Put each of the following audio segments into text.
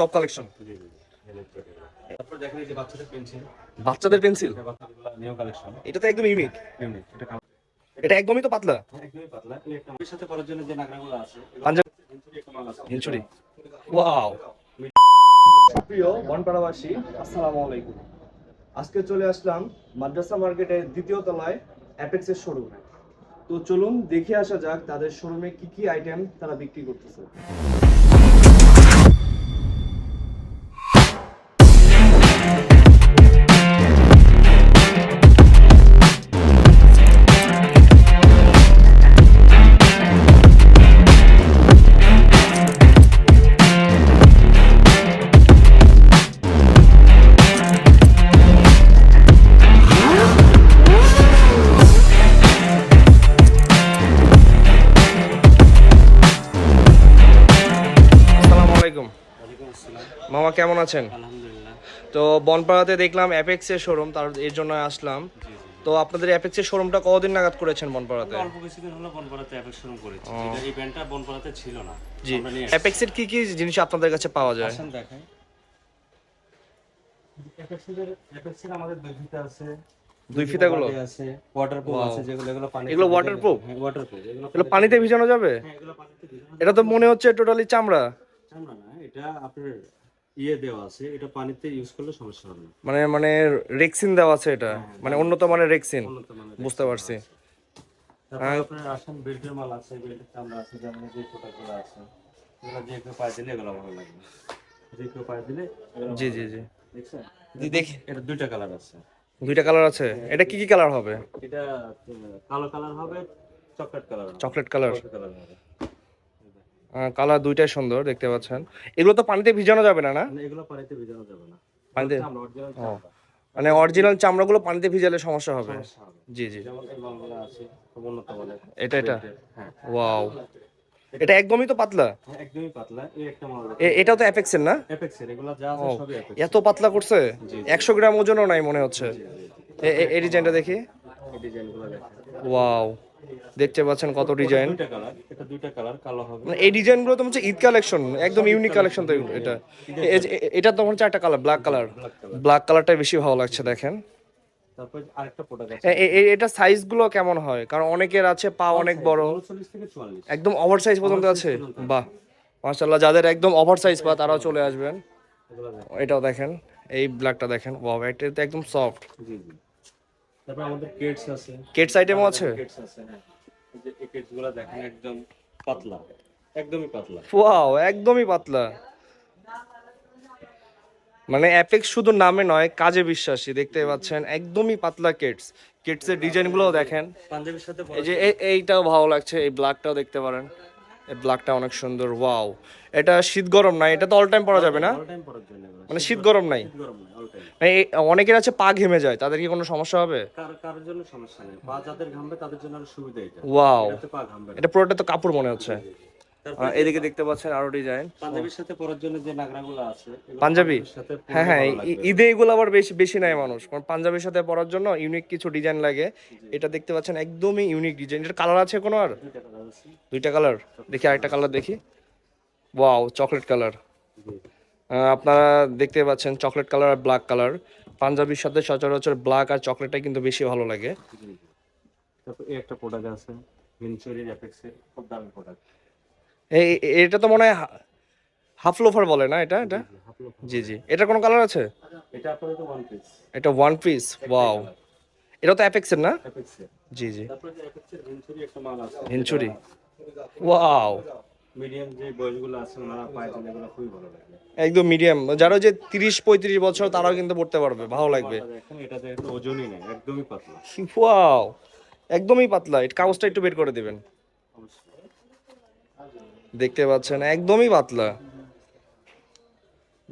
Top collection. তারপর দেখেন এই যে বাচ্চাদের পেন্সিল, বাচ্চাদের পেন্সিল, বাচ্চাদের নিউ কালেকশন, এটা তো একদম ইউনিক। ইউনিক। এটা একদমই তো পাতলা। একদমই পাতলা। এই একটা এর সাথে করার জন্য যে নাগরাগুলো আছে, পাঞ্জাবি এগুলো একটা মাল আছে। হিঞ্চুরি। ওয়াও। প্রিয় বনপাড়াবাসী, আসসালামু আলাইকুম। আজকে চলে আসলাম মাদ্রাসা মার্কেটের দ্বিতীয় তলায় অ্যাপেক্সের শোরুমে। তো চলুন দেখে আসা যাক তাদের শোরুমে কি কি আইটেম তারা বিক্রি করতেছে। আসসালামু আলাইকুম ওয়ালাইকুম আসসালাম। মামা, কেমন আছেন? আলহামদুলিল্লাহ। তো বনপাড়াতে দেখলাম অ্যাপেক্সের শোরুম, তার এর জন্য আসলাম। জি জি। তো আপনাদের অ্যাপেক্সের শোরুমটা কতদিন নাগাদ করেছেন বনপাড়াতে? অল্প কিছুদিন হলো বনপাড়াতে অ্যাপেক্স শুরু করেছি। যেটা এই ব্যান্ডটা বনপাড়াতে ছিল না। জি, আমরা নিয়ে আসছি। অ্যাপেক্সের কি কি জিনিস আপনাদের কাছে পাওয়া যায়? আসেন দেখাই। অ্যাপেক্সের আমাদের দুই ফিতা আছে, দুই ফিতাগুলো আছে, ওয়াটারপ্রুফ Wow. আছে, যেগুলো পানি এগুলো waterproof? ওয়াটারপ্রুফ। এগুলো পানিতে ভিজানো যাবে? হ্যাঁ, এগুলো পানিতে ভিজানো এটা তো মনে হচ্ছে টোটালি চামড়া। চামড়া না, এটা আপনার দেওয়া আছে, এটা পানিতে ইউজ করলে সমস্যা হবে না। মানে মানে রেক্সিন দেওয়া আছে এটা, হ্যাঁ, মানে উন্নত মানের রেক্সিন। উন্নত মানের বুঝতে পারছি। তারপর আপনার আসেন বেল্টের মাল আছে, বেল্টের চামড়া আছে, যেমন যে প্রোডাক্টগুলো আছে, এগুলো যে কেউ পায়ে দিলে এগুলো ভালো লাগবে, যে কেউ পায়ে দিলে এগুলো জি ভালো জি লাগবে। জি দেখছেন? দেখি। এটা দুইটা কালার আছে। দুইটা কালার আছে, এটা কি কি কালার হবে? এটা কালো কালার হবে, চকলেট কালার হবে, চকলেট কালার। কফি কালার হবে। কালার দুইটাই সুন্দর দেখতে পাচ্ছেন। এগুলো তো পানিতে ভিজানো যাবে না, না? মানে এগুলো পানিতে ভিজানো যাবে না। পানিতে, চামড়া, অরিজিনাল ও চামড়া, মানে অরিজিনাল চামড়াগুলো পানিতে ভিজালে সমস্যা হবে। সমস্যা হবে। জি জি। যেমন এই মালগুলো আছে, খুব উন্নত মানের এটা এটা বেল্টের। হ্যাঁ, ওয়াও, এটা একদমই তো পাতলা। হ্যাঁ, একদমই পাতলা। এই একটা মাল এটাও তো অ্যাপেক্সের না? অ্যাপেক্সের, এগুলো যা আছে ও, সবই অ্যাপেক্স। এত পাতলা করছে। জি জি 100 গ্রাম ওজনও নাই মনে হচ্ছে। জি জি। এই ডিজাইনটা দেখি। এই ডিজাইনগুলো দেখেন। ওয়াও, দেখতে পাচ্ছেন কত ডিজাইন। দুইটা কালার, এটা দুইটা কালার, কালো হবে। মানে এই ডিজাইনগুলো তো হচ্ছে ঈদ কালেকশন, একদম ইউনিক কালেকশন তো এটা। এটা তো হচ্ছে একটা colour, black colour. Black colour. Black কালারটাই বেশি ভালো লাগছে দেখেন। তারপর আরেকটা প্রোডাক্ট আছে, এটা সাইজগুলো কেমন হয়? কারণ অনেকের আছে পা অনেক বড়, 39 থেকে 44। একদম ওভার সাইজ পর্যন্ত Oversize আছে। পর্যন্ত আছে। বাহ, মাশাআল্লাহ, যাদের একদম ওভার সাইজ পা তারাও চলে আসবেন। এগুলো দেখেন। এটাও দেখেন, এই ব্ল্যাকটা দেখেন, ওয়াও, এটা তো একদম সফট। জি জি। তারপর আমাদের কেডস আছে, কিডস আইটেমও আছে। কেডস আছে। হ্যাঁ, এই যে এই কেডস গুলো দেখেন, একদম পাতলা, একদমই পাতলা। ওয়াও, একদমই পাতলা। মানে অ্যাপেক্স শুধু নামে নয়, কাজে বিশ্বাসী। দেখতে পাচ্ছেন একদমই পাতলা কিডস। কিডসের ডিজাইনগুলোও দেখেন। পাঞ্জাবির সাথে এই যে এইটাও ভালো লাগছে, এই ব্ল্যাকটাও দেখতে পারেন। এই ব্ল্যাকটা অনেক সুন্দর। ওয়াও, এটা শীত গরম নাই, এটা তো অল টাইম পরা যাবে না? অল টাইম পরার জন্য এগুলো। মানে শীত গরম নাই। শীত গরম না, অল টাইম। মানে অনেকের আছে পা ঘেমে যায়, তাদের কি কোনো সমস্যা হবে? কারোর জন্য সমস্যা নেই, পা যাদের ঘামবে তাদের জন্য আরো সুবিধা এটা। ওয়াও, এটাতে পা ঘামবে না। এটা পুরোটা তো কাপড় মনে হচ্ছে। তারপর এদিকে দেখতে পাচ্ছেন আরো ডিজাইন। পাঞ্জাবির সাথে পরার জন্য যে নাগরাগুলো আছে, এগুলো পাঞ্জাবি, পাঞ্জাবির সাথে পরলে হ্যাঁ হ্যাঁ, ভালো লাগবে। ঈদে এগুলো আবার বেশি বেশি নেয় মানুষ, কারণ পাঞ্জাবির সাথে পরার জন্য ইউনিক কিছু ডিজাইন লাগে। এটা দেখতে পাচ্ছেন একদমই ইউনিক ডিজাইন। এটার কালার আছে কোনো আর? দুইটা কালার আছে। দুইটা কালার। দেখি আরেকটা কালার দেখি। Wow, chocolate colour. জি আপনারা দেখতে পাচ্ছেন চকলেট কালার আর ব্ল্যাক কালার। পাঞ্জাবির সাথে সচরাচর ব্ল্যাক আর চকলেটটাই কিন্তু বেশি ভালো লাগে। জি জি। তারপর এই একটা প্রোডাক্ট আছে, ভিনচুরি অ্যাপেক্সের, খুব দামি প্রোডাক্ট। এটা তো মনে হয় হাফ লোফার বলে না এটা? এটা হাফলো। জি জি। এটার কোনো কালার আছে? এটা আপাতত ওয়ান পিস। এটা ওয়ান পিস। ওয়াও, এটা তো অ্যাপেক্সের না? অ্যাপেক্সের। জি জি। তারপরে যে অ্যাপেক্সের ভিনচুরি একটা মাল আছে, হিঞ্চুরি। ওয়াও, মিডিয়াম যে বয়সগুলো আছে ওনারা পায়, এগুলো খুবই ভালো লাগে। একদম মিডিয়াম, যারা যে 30-35 বছর তারাও কিন্তু পড়তে পারবে, ভালো লাগবে। মালটা দেখেন, এটাতে একটু ওজনই নেই, একদমই পাতলা। ওয়াও, একদমই পাতলা। এটা কাগজটা একটু বের করে দিবেন। অবশ্যই। দেখতে পাচ্ছেন একদমই পাতলা।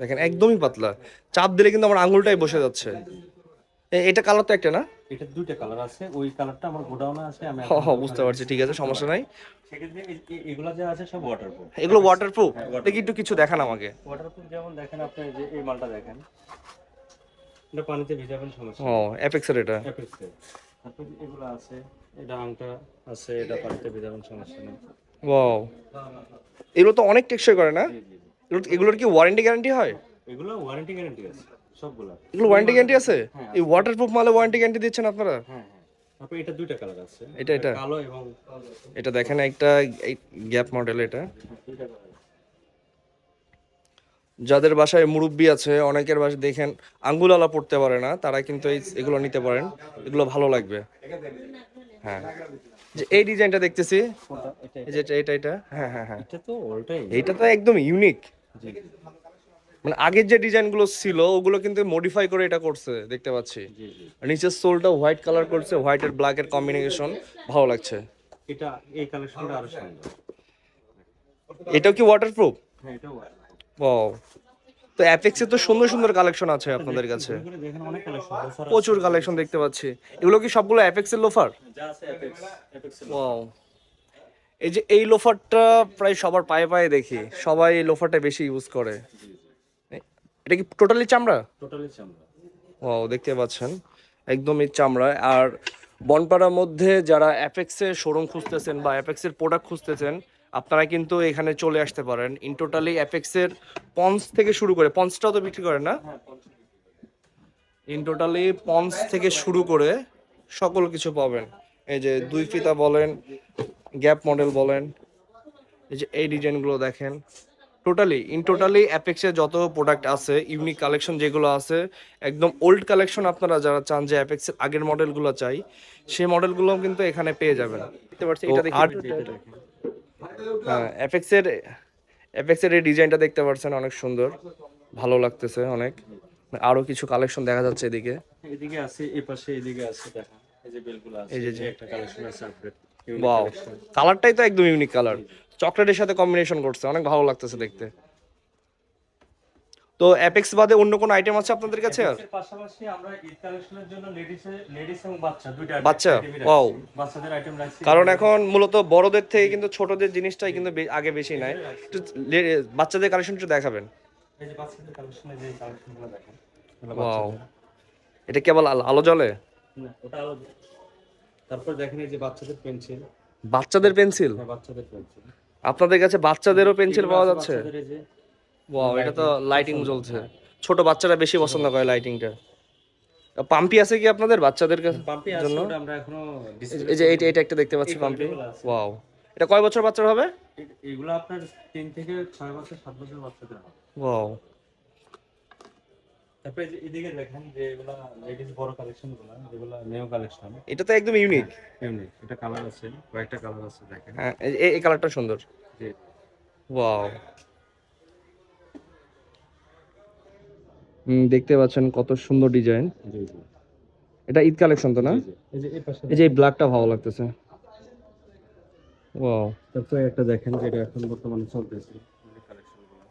দেখেন একদমই পাতলা, চাপ দিলে কিন্তু আমার আঙুলটাই বসে যাচ্ছে। এটা কালার তো একটা না? এটা দুইটা কালার আছে, ওই কালারটা আমার গোডাউনে আছে, আমি হ হ, বুঝতে পারছি, ঠিক আছে, সমস্যা নাই। সেক্ষেত্রে এগুলা যা আছে সব ওয়াটারপ্রুফ। এগুলো ওয়াটারপ্রুফ? হ্যাঁ, দেখি একটু কিছু দেখান আমাকে। ওয়াটারপ্রুফ যেমন দেখেন আপনি, যে এই মালটা দেখেন, এটা পানিতে ভিজাবেন, সমস্যা ও, নেই। অ্যাপেক্সের এটা। অ্যাপেক্সের। তারপর এগুলো আছে, এটা আংটা আছে, এটা পানিতে ভিজাবেন, সমস্যা নেই। ওয়াও, এগুলো তো অনেক টেকসই করে না? জি জি জি। এগুলোর কি ওয়ারেন্টি গ্যারান্টি হয়? এগুলো ওয়ারেন্টি গ্যারান্টি আছে সবগুলা। এগুলো ওয়ারেন্টি গ্যারান্টি আছে? হ্যাঁ, এই ওয়াটারপ্রুফ মালে ওয়ারেন্টি গ্যারান্টি দিচ্ছেন আপনারা? হ্যাঁ। তারপর এটা দুইটা কালার আছে, এটা কালো এবং এটা দেখেন একটা গ্যাপ মডেল এটা। দুইটা কালার। যাদের বাসায় মুরব্বি আছে, অনেকের বাসায় দেখেন আঙ্গুলওয়ালা পড়তে পারে না, তারা কিন্তু এগুলো নিতে পারেন, এগুলো ভালো লাগবে। হ্যাঁ, যে এই ডিজাইনটা দেখতেছি, এই যে এটা হ্যাঁ হ্যাঁ হ্যাঁ, এটা তো অলটাই এইটা তো একদম ইউনিক। জি মানে আগের যে ডিজাইনগুলো ছিল ওগুলো কিন্তু মডিফাই করে এটা করছে দেখতে পাচ্ছি। জি জি। নিচের সোলটা হোয়াইট কালার করছে, হোয়াইট আর ব্ল্যাক এর কম্বিনেশন ভালো লাগছে। এটা এই কালেকশনটা আরো সুন্দর। এটাও কি ওয়াটারপ্রুফ? হ্যাঁ এটাও ওয়াও। তো অ্যাপেক্সে তো সুন্দর সুন্দর কালেকশন আছে আপনাদের কাছে, দেখেন অনেক কালেকশন প্রচুর কালেকশন দেখতে পাচ্ছি। এগুলো কি সবগুলো অ্যাপেক্সের লোফার? যা আছে অ্যাপেক্স ওয়াও। এই যে এই লোফারটা প্রায় সবার পায়ে পায়ে দেখি, সবাই এই লোফারটা বেশি ইউজ করে। এটা কি টোটালি চামড়া? টোটালি চামড়া। ওয়াও, দেখতে পাচ্ছেন একদমই চামড়া। আর বনপাড়ার মধ্যে যারা অ্যাপেক্সের শোরুম খুঁজতেছেন বা অ্যাপেক্সের প্রোডাক্ট খুঁজতেছেন, আপনারা কিন্তু এখানে চলে আসতে পারেন। ইন টোটালি অ্যাপেক্সের পন্স থেকে শুরু করে, পন্সটাও তো বিক্রি করেন না? ইন টোটালি পন্স থেকে শুরু করে সকল কিছু পাবেন। এই যে দুই ফিতা বলেন, গ্যাপ মডেল বলেন, এই যে এই ডিজাইনগুলো দেখেন। টোটালি অ্যাপেক্সে যত প্রোডাক্ট আছে, ইউনিক কালেকশন যেগুলো আছে, একদম ওল্ড কালেকশন আপনারা যারা চান যে অ্যাপেক্সের আগের মডেলগুলো চাই, সেই মডেলগুলো কিন্তু এখানে পেয়ে যাবেন। দেখতে পাচ্ছি এটা দেখি। হ্যাঁ, অ্যাপেক্সের এই ডিজাইনটা দেখতে পাচ্ছেন, অনেক সুন্দর, ভালো লাগতেছে অনেক। আরো কিছু কালেকশন দেখা যাচ্ছে এদিকে। এদিকে আছে, এই পাশে এদিকে আছে দেখেন, এই যে বেলগুলো আছে, এই যে এই একটা কালেকশন আছে আপডেট। ওয়াও, কালারটাই তো একদম ইউনিক কালার, চকলেটের সাথে কম্বিনেশন করছে, অনেক ভালো লাগতেছে দেখতে। তো অ্যাপেক্স বাদে অন্য কোনো আইটেম আছে আপনাদের কাছে আর? এর পাশাপাশি আমরা ঈদ কালেকশনের জন্য লেডিস এবং বাচ্চা দুইটা বাচ্চা, আইটেমই ওয়াও। রাখছি। বাচ্চাদের আইটেম রাখছি কারণ এখন মূলত বড়দের থেকে কিন্তু ছোটদের জিনিসটাই কিন্তু আগে বেশি নাই। একটু বাচ্চাদের কালেকশন একটু দেখাবেন। এই যে বাচ্চাদের কালেকশনে যে কালেকশনগুলো দেখেন, এগুলো ওয়াও, বাচ্চাদের। এটা কেবল আলো জ্বলে? না, ওটা আলাদা। তারপর দেখেন এই যে বাচ্চাদের পেন্সিল। বাচ্চাদের পেন্সিল? হ্যাঁ, বাচ্চাদের পেন্সিল। আপনাদের কাছে বাচ্চাদেরও পেন্সিল এগুলো পাওয়া আছে যাচ্ছে? বাচ্চাদের এই যে ওয়াও, এটা তো লাইটিং জ্বলছে। হ্যাঁ। ছোট বাচ্চারা বেশি পছন্দ করে লাইটিংটা। পাম্পি আছে কি আপনাদের বাচ্চাদের পাম্পি আছে, জন্য? ওটা আমরা এখনো এই যে এটা একটা দেখতে পাচ্ছি এই পাম্পি। পাম্পিগুলো আছে। ওয়াও, এটা কয় বছর বাচ্চার হবে? এগুলো আপনার 3 থেকে 6 বছর 7 বছর বাচ্চাদের হবে। ওয়াও। তারপরে যে এদিকে দেখেন যে এগুলা লেডিস বড় কালেকশন গুলো, যেগুলো নিউ কালেকশন। এটা তো একদম ইউনিক। এমনি এটা কালার আছে, কয়েকটা কালার আছে দেখেন। হ্যাঁ, এই কালারটা সুন্দর। জি ওয়াও। দেখতে পাচ্ছেন কত সুন্দর ডিজাইন। জি জি এটা ঈদ কালেকশন তো না? জি। এই যে এই পাশে এই যে এই ব্ল্যাকটা ভালো লাগতেছে। ওয়াও। তারপরে একটা দেখেন যেটা এখন বর্তমানে চলতেছে কালেকশন গুলো,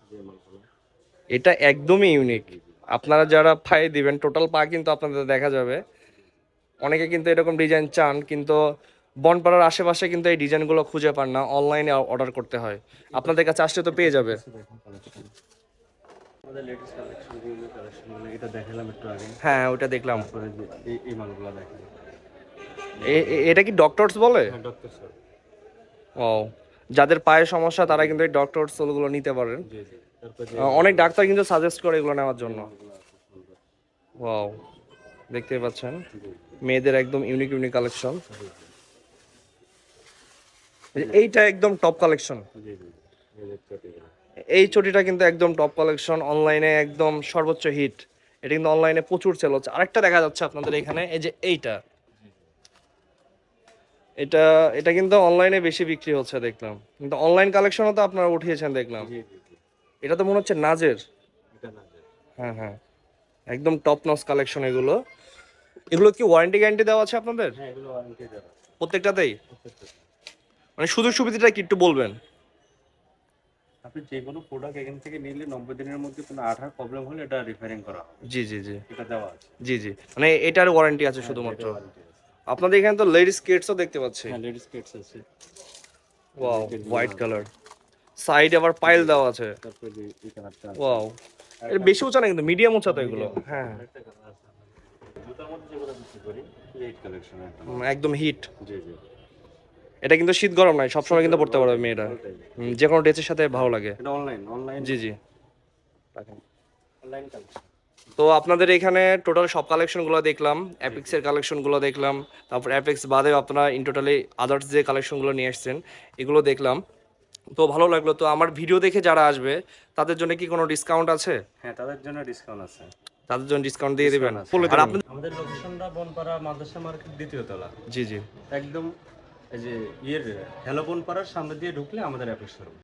যে মালগুলো। এটা একদমই ইউনিক। আপনারা যারা পায়ে দিবেন টোটাল পা কিন্তু আপনাদের দেখা যাবে। অনেকে কিন্তু এরকম ডিজাইন চান, কিন্তু বনপাড়ার আশেপাশে কিন্তু এই ডিজাইনগুলো খুঁজে পান না, অনলাইনে অর্ডার করতে হয়। আপনাদের কাছে আসলে তো পেয়ে যাবে। দেখেন কালেকশন, আমাদের লেটেস্ট কালেকশন, বিভিন্ন কালেকশন, মানে এটা দেখালাম একটু আগে। হ্যাঁ, ওটা দেখলাম। তারপরে যে এই মালগুলো দেখেন। এটা কি ডক্টরস বলে? হ্যাঁ ডক্টর স্যার। ও, যাদের পায়ের সমস্যা তারা কিন্তু এই ডক্টর সোলগুলো নিতে পারেন। জি জি। তারপরে যে অনেক ডাক্তার কিন্তু সাজেস্ট করে এগুলো নেওয়ার জন্য। মালগুলো আছে সুন্দর। ওয়াও, দেখতেই পাচ্ছেন জি মেয়েদের একদম ইউনিক কালেকশন। জি এইটা একদম টপ কালেকশন। জি জি। এই যে চটিগুলো। এই চটিটা কিন্তু একদম টপ কালেকশন, অনলাইনে একদম সর্বোচ্চ হিট। এটা কিন্তু অনলাইনে প্রচুর সেল হচ্ছে। আরেকটা দেখা যাচ্ছে আপনাদের এখানে, এই যে এইটা, এটা এটা কিন্তু অনলাইনে বেশি বিক্রি হচ্ছে দেখলাম, কিন্তু অনলাইন কালেকশনও তো আপনারা উঠিয়েছেন দেখলাম। জি জি জি। এটা তো মনে হচ্ছে নাজের। এটা না যে। হ্যাঁ হ্যাঁ, একদম টপ নচ কালেকশন এগুলো। এগুলো কি ওয়ারেন্টি গ্যারান্টি দেওয়া আছে আপনাদের হ্যাঁ এগুলো ওয়ারেন্টি দেওয়া আছে প্রত্যেকটাতেই? প্রত্যেকটা। মানে সুযোগ সুবিধাটা কি একটু বলবেন? আপনি যে কোনো প্রোডাক্ট এখান থেকে নিলে 90 দিনের মধ্যে কোনো আঠার প্রবলেম হলে এটা রিপেয়ারিং করা হবে। জি জি জি এটা দেওয়া আছে। জি জি, মানে এটার ওয়ারেন্টি আছে শুধুমাত্র? এটা warranty আছে। আপনাদের এখানে তো লেডিস কিডসও দেখতে পাচ্ছি। হ্যাঁ লেডিস কিডস আছে। ওয়াও, হোয়াইট কালার, সাইড আবার পাইল দেওয়া আছে। তারপরে যে এই কালারটা আছে। ওয়াও, এটা বেশি উঁচা না কিন্তু মিডিয়াম উঁচা তো এগুলো। হ্যাঁ, আরেকটা কালার আছে আমাদের। জুতার মধ্যে যেগুলো বিক্রি করি, এই কালেকশন একটা। একদম হিট। জি জি। এটা কিন্তু শীত গরম নাই, সবসময় কিন্তু পড়তে পারবে মেয়েরা, যে কোনো ড্রেসের সাথে ভালো লাগে। এটা অনলাইন জি জি রাখেন। Online collection. তো আপনাদের এখানে টোটাল সব কালেকশনগুলো দেখলাম, অ্যাপেক্সের কালেকশনগুলো দেখলাম, তারপর অ্যাপেক্স বাদেও আপনারা ইন টোটালি আদার্স যে কালেকশনগুলো নিয়ে আসছেন এগুলো দেখলাম। তো ভালো লাগলো। তো আমার ভিডিও দেখে যারা আসবে তাদের জন্য কি কোনো ডিসকাউন্ট আছে? হ্যাঁ, তাদের জন্য ডিসকাউন্ট আছে। তাদের জন্য ডিসকাউন্ট দিয়ে দিবেন? Discount আছে। বলে আর দিবেন। আমাদের লোকেশনটা বনপাড়া মাদ্রাসা মার্কেট 2য় তলা, জি জি। একদম এই যে হেলো বনপাড়ার সামনে দিয়ে ঢুকলে আমাদের অ্যাপেক্স শোরুম।